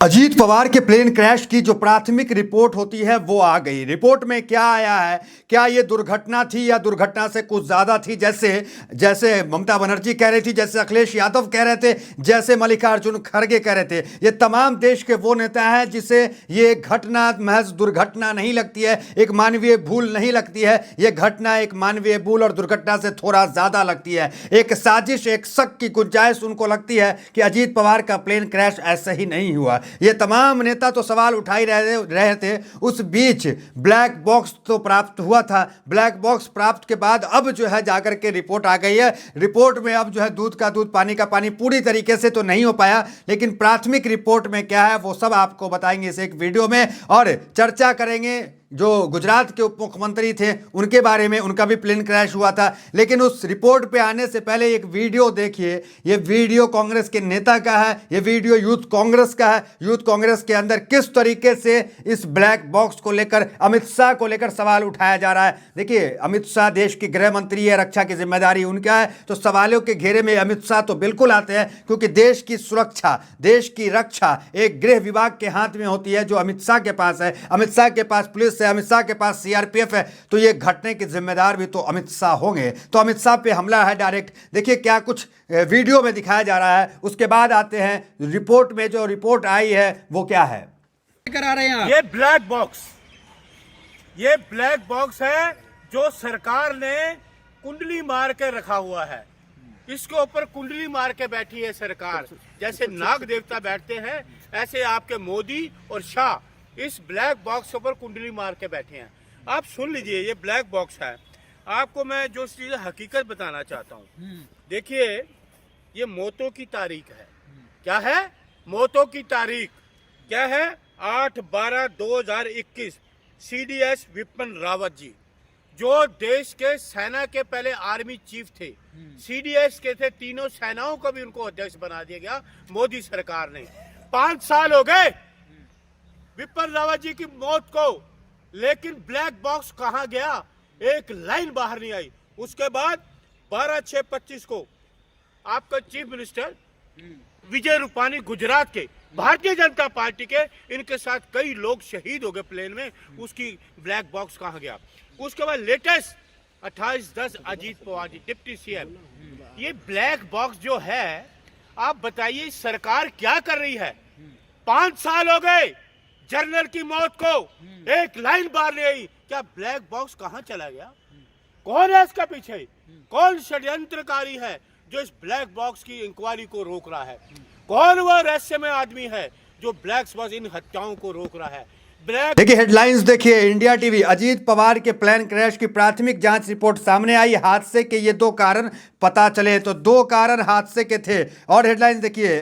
अजीत पवार के plane crash की जो प्राथमिक रिपोर्ट होती है वो आ गई। रिपोर्ट में क्या आया है, क्या ये दुर्घटना थी या दुर्घटना से कुछ ज्यादा थी, जैसे जैसे ममता बनर्जी कह रही थी, जैसे अखिलेश यादव कह रहे थे, जैसे मल्लिकार्जुन खड़गे कह रहे थे। ये तमाम देश के वो नेता हैं जिसे ये घटना महज दुर्घटना नहीं लगती है, एक मानवीय भूल नहीं लगती है। ये घटना एक मानवीय भूल और दुर्घटना से थोड़ा ज्यादा लगती है। एक साजिश, एक शक की गुंजाइश उनको लगती है कि अजीत पवार का प्लेन क्रैश ऐसे ही नहीं हुआ। ये तमाम नेता तो सवाल उठा ही रहे थे। उस बीच ब्लैक बॉक्स तो प्राप्त हुआ था। ब्लैक बॉक्स प्राप्त के बाद अब जो है जाकर के रिपोर्ट आ गई है। रिपोर्ट में अब जो है दूध का दूध पानी का पानी पूरी तरीके से तो नहीं हो पाया, लेकिन प्राथमिक रिपोर्ट में क्या है वो सब आपको बताएंगे इस एक वीडियो में, और चर्चा करेंगे जो गुजरात के उप मुख्यमंत्री थे उनके बारे में। उनका भी प्लेन क्रैश हुआ था, लेकिन उस रिपोर्ट पे आने से पहले एक वीडियो देखिए। ये वीडियो कांग्रेस के नेता का है, ये वीडियो यूथ कांग्रेस का है। यूथ कांग्रेस के अंदर किस तरीके से इस ब्लैक बॉक्स को लेकर, अमित शाह को लेकर सवाल उठाया जा रहा है। देखिए, अमित शाह देश के गृह मंत्री है, रक्षा की जिम्मेदारी उनका है, तो सवालों के घेरे में अमित शाह तो बिल्कुल आते हैं, क्योंकि देश की सुरक्षा, देश की रक्षा एक गृह विभाग के हाथ में होती है जो अमित शाह के पास है। अमित शाह के पास पुलिस है, अमित शाह के पास सीआरपीएफ है, तो ये घटने के जिम्मेदार भी तो अमित शाह होंगे। तो अमित शाह पे हमला है डायरेक्ट। देखिए क्या कुछ वीडियो में दिखाया जा रहा है, उसके बाद आते हैं रिपोर्ट में। जो रिपोर्ट आई है वो क्या है, करा रहे हैं। ये ब्लैक बॉक्स है जो सरकार ने कुंडली मार के रखा हुआ है। इसके ऊपर कुंडली मार के बैठी है सरकार। जैसे नाग देवता बैठते हैं, ऐसे आपके मोदी और शाह इस ब्लैक बॉक्स के ऊपर कुंडली मार के बैठे हैं। आप सुन लीजिए, ये ब्लैक बॉक्स है। आपको मैं जो चीज हकीकत बताना चाहता हूँ, देखिए ये मौतों की तारीख है। क्या है? मौतों की तारीख क्या है? 8/12/2021 सीडीएस विपिन रावत जी, जो देश के सेना के पहले आर्मी चीफ थे, सीडीएस के थे, तीनों सेनाओं को भी उनको अध्यक्ष बना दिया गया मोदी सरकार ने। 5 साल हो गए विपिन रावत जी की मौत को, लेकिन ब्लैक बॉक्स कहां गया? एक लाइन बाहर नहीं आई। उसके बाद 12/6/25 को आपका चीफ मिनिस्टर विजय रूपानी, गुजरात के भारतीय जनता पार्टी के, इनके साथ कई लोग शहीद हो गए प्लेन में। उसकी ब्लैक बॉक्स कहां गया? उसके बाद latest 28/10 Ajit Pawar ji deputy CM. ये ब्लैक बॉक्स जो है, आप बताइए सरकार क्या कर रही है? 5 साल हो गए जनरल की मौत को, एक लाइन बाहर नहीं आई। क्या ब्लैक बॉक्स कहां चला गया? कौन है इसका पीछे? कौन षड्यंत्रकारी है जो इस ब्लैक बॉक्स की इंक्वायरी को रोक रहा है? कौन वह रहस्यमय आदमी है जो ब्लैक बॉक्स इन हत्याओं को रोक रहा है? देखिए हेडलाइंस देखिए, इंडिया टीवी, अजीत पवार के प्लेन क्रैश की प्राथमिक जांच रिपोर्ट सामने आई। हादसे के ये 2 कारण पता चले, तो 2 कारण हादसे के थे। और हेडलाइंस देखिए,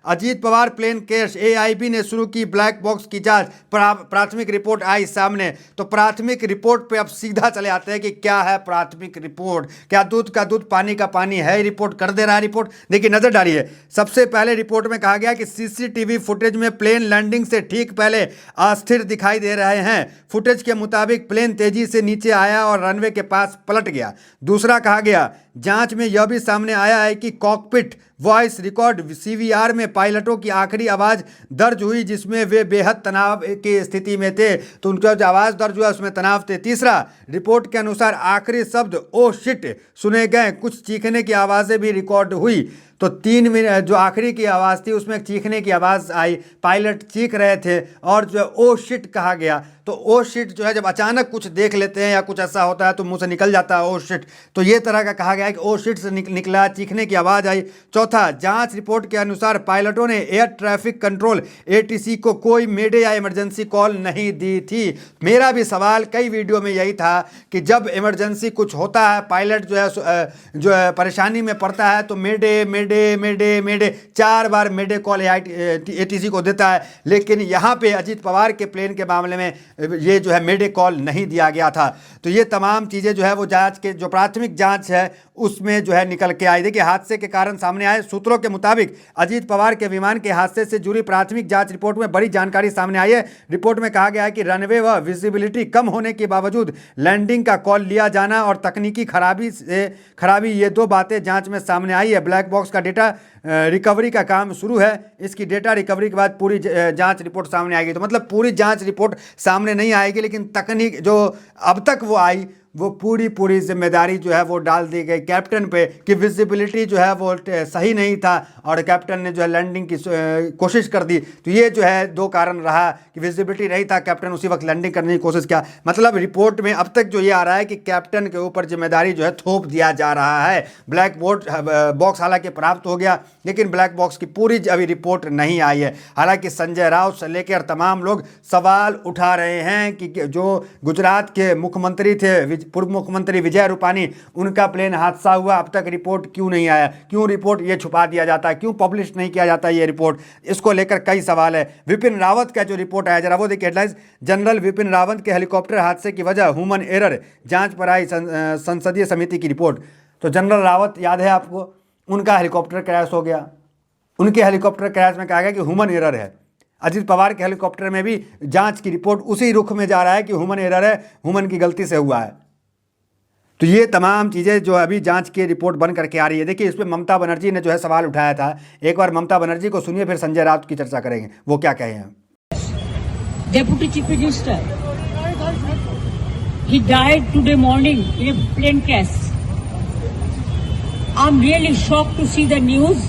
Ajit Pawar plane crash, AIB ने शुरू की ब्लैक बॉक्स की जांच, प्राथमिक रिपोर्ट आई सामने। तो प्राथमिक रिपोर्ट पे अब सीधा चले आते हैं कि क्या है प्राथमिक रिपोर्ट। क्या दूध का दूध पानी का पानी है? रिपोर्ट कर दे रहा है रिपोर्ट। देखिए नजर डालिए, सबसे पहले रिपोर्ट में कहा गया कि सीसीटीवी फुटेज में प्लेन लैंडिंग से ठीक पहले अस्थिर दिखाई दे रहे हैं। फुटेज के मुताबिक प्लेन तेजी से नीचे आया और रनवे के पास पलट गया। दूसरा कहा गया, जांच में यह भी सामने आया है कि कॉकपिट वॉइस रिकॉर्ड सीवीआर में पायलटों की आखिरी आवाज दर्ज हुई, जिसमें वे बेहद तनाव की स्थिति में थे। तो उनका जो आवाज दर्ज हुआ उसमें तनाव थे। तीसरा, रिपोर्ट के अनुसार आखिरी शब्द ओ शिट सुने गए, कुछ चीखने की आवाजें भी रिकॉर्ड हुई। तो 3 मिनट जो आखिरी की आवाज़ थी उसमें चीखने की आवाज़ आई, पायलट चीख रहे थे। और जो ओ शिट कहा गया, तो ओ शिट जो है जब अचानक कुछ देख लेते हैं या कुछ ऐसा होता है तो मुंह से निकल जाता है ओ शिट, तो ये तरह का कहा गया है कि ओ शिट से निकला, चीखने की आवाज़ आई। चौथा, जांच रिपोर्ट के अनुसार पायलटों ने एयर ट्रैफिक कंट्रोल एटीसी को कोई मेडे या इमरजेंसी कॉल नहीं दी थी। मेरा भी सवाल कई वीडियो में यही था कि जब इमरजेंसी कुछ होता है, पायलट जो है परेशानी में पड़ता है, तो मेडे मेडे मेडे मेडे 4 बार मेडे कॉल एटीसी को देता है। लेकिन यहाँ पे अजीत पवार के प्लेन के मामले में ये जो है मेडे कॉल नहीं दिया गया था। तो ये तमाम चीज़ें जो है वो जांच के जो प्राथमिक जांच है उसमें जो है निकल के आई। देखिए हादसे के कारण सामने आए। सूत्रों के मुताबिक अजीत पवार के विमान के हादसे से जुड़ी प्राथमिक जांच रिपोर्ट में बड़ी जानकारी सामने आई है। रिपोर्ट में कहा गया है कि रनवे व विजिबिलिटी कम होने के बावजूद लैंडिंग का कॉल लिया जाना और तकनीकी खराबी ये 2 बातें जांच में सामने आई है। ब्लैक बॉक्स का डेटा रिकवरी का काम शुरू है। इसकी डेटा रिकवरी के बाद पूरी जांच रिपोर्ट सामने आएगी। तो मतलब पूरी जांच रिपोर्ट सामने नहीं आएगी, लेकिन तकनीक जो अब तक वो आई वो पूरी जिम्मेदारी जो है वो डाल दी गई कैप्टन पे कि विजिबिलिटी जो है वो सही नहीं था और कैप्टन ने जो है लैंडिंग की कोशिश कर दी। तो ये जो है दो कारण रहा कि विजिबिलिटी नहीं था, कैप्टन उसी वक्त लैंडिंग करने की कोशिश किया। मतलब रिपोर्ट में अब तक जो ये आ रहा है कि कैप्टन के ऊपर जिम्मेदारी जो है थोप दिया जा रहा है। ब्लैक बॉक्स हालांकि प्राप्त हो गया, लेकिन ब्लैक बॉक्स की पूरी अभी रिपोर्ट नहीं आई है। हालांकि संजय राउत से लेकर तमाम लोग सवाल उठा रहे हैं कि जो गुजरात के मुख्यमंत्री थे, पूर्व मुख्यमंत्री विजय रूपानी, उनका प्लेन हादसा हुआ, अब तक रिपोर्ट क्यों नहीं आया, क्यों रिपोर्ट ये छुपा दिया जाता है, क्यों पब्लिश नहीं किया जाता ये रिपोर्ट। इसको लेकर कई सवाल है। विपिन रावत का जो रिपोर्ट आया, जरा वो देखिए हेडलाइंस। जनरल विपिन रावत के हेलीकॉप्टर हादसे की वजह ह्यूमन एरर, जांच पर आई संसदीय समिति की रिपोर्ट। तो जनरल रावत याद है आपको, उनका हेलीकॉप्टर क्रैश हो गया। उनके हेलीकॉप्टर क्रैश में कहा गया कि ह्यूमन एरर है। अजीत पवार के हेलीकॉप्टर में भी जांच की रिपोर्ट उसी रुख में जा रहा है कि ह्यूमन एरर है, ह्यूमन की गलती से हुआ है। तो ये तमाम चीज़ें जो अभी जांच की रिपोर्ट बन करके आ रही है। देखिए, इस पर ममता बनर्जी ने जो है सवाल उठाया था। एक बार ममता बनर्जी को सुनिए, फिर संजय राउत की चर्चा करेंगे वो क्या कहे हैं। Deputy Chief Minister, he died today morning in a plane crash. I'm really shocked to see the news.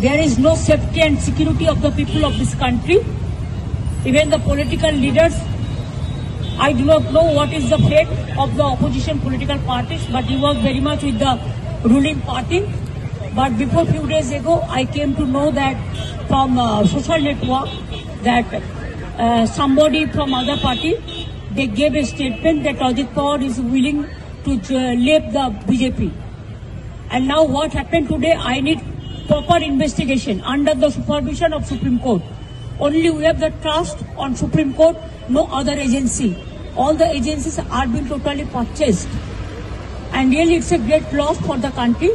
There is no safety and security of the people of this country. Even the political leaders, I do not know what is the fate of the opposition political parties, but he was very much with the ruling party. But before few days ago, I came to know that from social network that somebody from other party, they gave a statement that Ajit Pawar is willing to leave the BJP. And now what happened today, I need proper investigation under the supervision of Supreme Court. Only we have the trust on Supreme Court, no other agency. All the agencies are being totally purchased. And really it's a great loss for the country.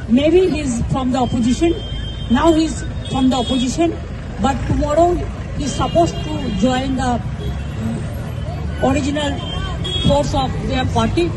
Maybe he's from the opposition. Now he's from the opposition. But tomorrow he's supposed to join the original force of their party.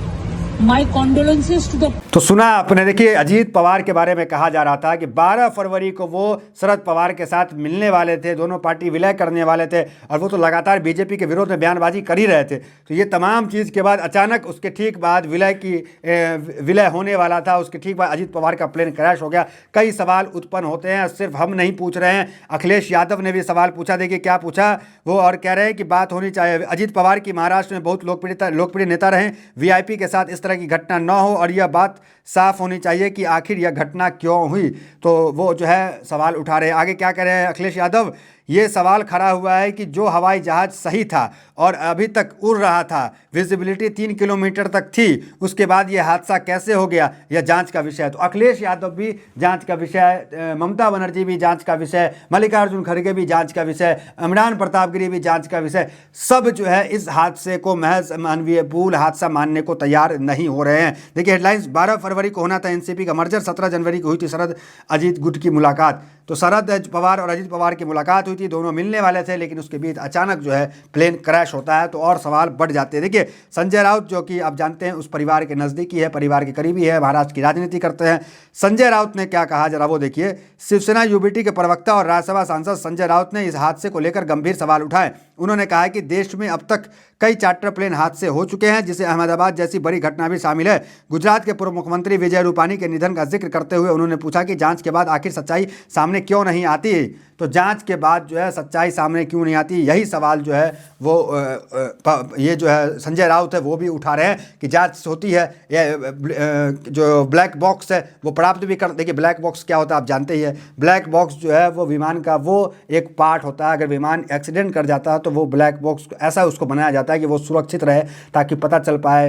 My condolences to the तो सुना आपने। देखिए, अजीत पवार के बारे में कहा जा रहा था कि 12 फरवरी को वो शरद पवार के साथ मिलने वाले थे, दोनों पार्टी विलय करने वाले थे, और वो तो लगातार बीजेपी के विरोध में बयानबाजी कर ही रहे थे। तो ये तमाम चीज़ के बाद अचानक उसके ठीक बाद विलय होने वाला था, उसके ठीक बाद अजीत पवार का प्लेन क्रैश हो गया। कई सवाल उत्पन्न होते हैं, सिर्फ हम नहीं पूछ रहे हैं, अखिलेश यादव ने भी सवाल पूछा। देखिए क्या पूछा वो, और कह रहे हैं कि बात होनी चाहिए। अजीत पवार की महाराष्ट्र में बहुत लोकप्रिय नेता रहे, वीआईपी के साथ इस तरह की घटना न हो और यह बात साफ होनी चाहिए कि आखिर यह घटना क्यों हुई। तो वो जो है सवाल उठा रहे हैं। आगे क्या कह रहे हैं अखिलेश यादव, ये सवाल खड़ा हुआ है कि जो हवाई जहाज सही था और अभी तक उड़ रहा था, विजिबिलिटी 3 किलोमीटर तक थी, उसके बाद ये हादसा कैसे हो गया, यह जांच का विषय है। तो अखिलेश यादव भी जांच का विषय, ममता बनर्जी भी जांच का विषय, मल्लिकार्जुन खड़गे भी जांच का विषय, इमरान प्रताप गिरी भी जांच का विषय। सब जो है इस हादसे को महज मानवीय भूल हादसा मानने को तैयार नहीं हो रहे हैं। देखिए हेडलाइंस, 12 फरवरी को होना था एनसीपी का मर्जर, 17 जनवरी को हुई थी शरद अजीत गुट की मुलाकात। तो शरद पवार और अजीत पवार की मुलाकात हुई थी, दोनों मिलने वाले थे, लेकिन उसके बीच अचानक जो है प्लेन क्रैश होता है। तो और सवाल बढ़ जाते हैं। देखिए संजय राउत, जो कि आप जानते हैं उस परिवार के नज़दीकी है, परिवार के करीबी है, महाराष्ट्र की राजनीति करते हैं। संजय राउत ने क्या कहा जरा वो देखिए। शिवसेना यूबीटी के प्रवक्ता और राज्यसभा सांसद संजय राउत ने इस हादसे को लेकर गंभीर सवाल उठाए। उन्होंने कहा कि देश में अब तक कई चार्टर प्लेन हादसे हो चुके हैं, जिसे अहमदाबाद जैसी बड़ी घटना भी शामिल है। गुजरात के पूर्व मुख्यमंत्री विजय रूपानी के निधन का जिक्र करते हुए उन्होंने पूछा कि जांच के बाद आखिर सच्चाई सामने क्यों नहीं आती। तो जांच के बाद जो है सच्चाई सामने क्यों नहीं आती, यही सवाल जो है वो ये जो है संजय राउत है वो भी उठा रहे हैं कि जांच होती है, जो ब्लैक बॉक्स है वो प्राप्त भी कर। देखिए ब्लैक बॉक्स क्या होता है आप जानते ही है। ब्लैक बॉक्स जो है वो विमान का वो एक पार्ट होता है। अगर विमान एक्सीडेंट कर जाता है तो वो ब्लैक बॉक्स ऐसा उसको बनाया जाता है कि वो सुरक्षित रहे, ताकि पता चल पाए,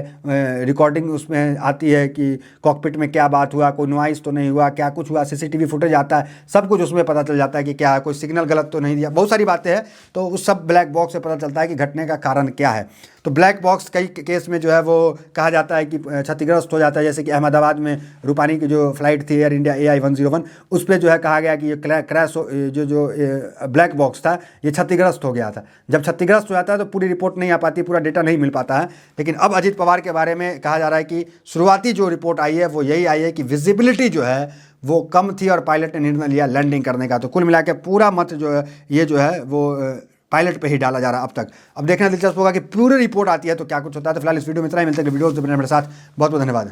रिकॉर्डिंग उसमें आती है कि कॉकपिट में क्या बात हुआ, कोई नॉइस तो नहीं हुआ, क्या कुछ हुआ, सीसीटीवी फुटेज आता है, सब कुछ उसमें पता चल जाता है कि क्या है, कोई सिग्नल गलत तो नहीं दिया, बहुत सारी बातें हैं। तो उस सब ब्लैक बॉक्स से पता चलता है कि घटने का कारण क्या है। तो ब्लैक बॉक्स कई केस में जो है वो कहा जाता है कि क्षतिग्रस्त हो जाता है। जैसे कि अहमदाबाद में रूपानी की जो फ्लाइट थी एयर इंडिया AI 101, उस पर जो है कहा गया कि ये क्रैश जो ब्लैक बॉक्स था ये क्षतिग्रस्त हो गया था। जब क्षतिग्रस्त हो जाता है तो पूरी रिपोर्ट नहीं आ पाती, पूरा डेटा नहीं मिल पाता है। लेकिन अब अजीत पवार के बारे में कहा जा रहा है कि शुरुआती जो रिपोर्ट आई है वो यही आई है कि विजिबिलिटी जो है वो कम थी और पायलट ने निर्णय लिया लैंडिंग करने का। तो कुल मिला के पूरा मत जो है ये जो है वो पायलट पे ही डाला जा रहा है अब तक। अब देखना दिलचस्प होगा कि पूरी रिपोर्ट आती है तो क्या कुछ होता है। तो फिलहाल इस वीडियो में इतना ही, मिलते हैं वीडियो मेरे साथ। बहुत बहुत धन्यवाद।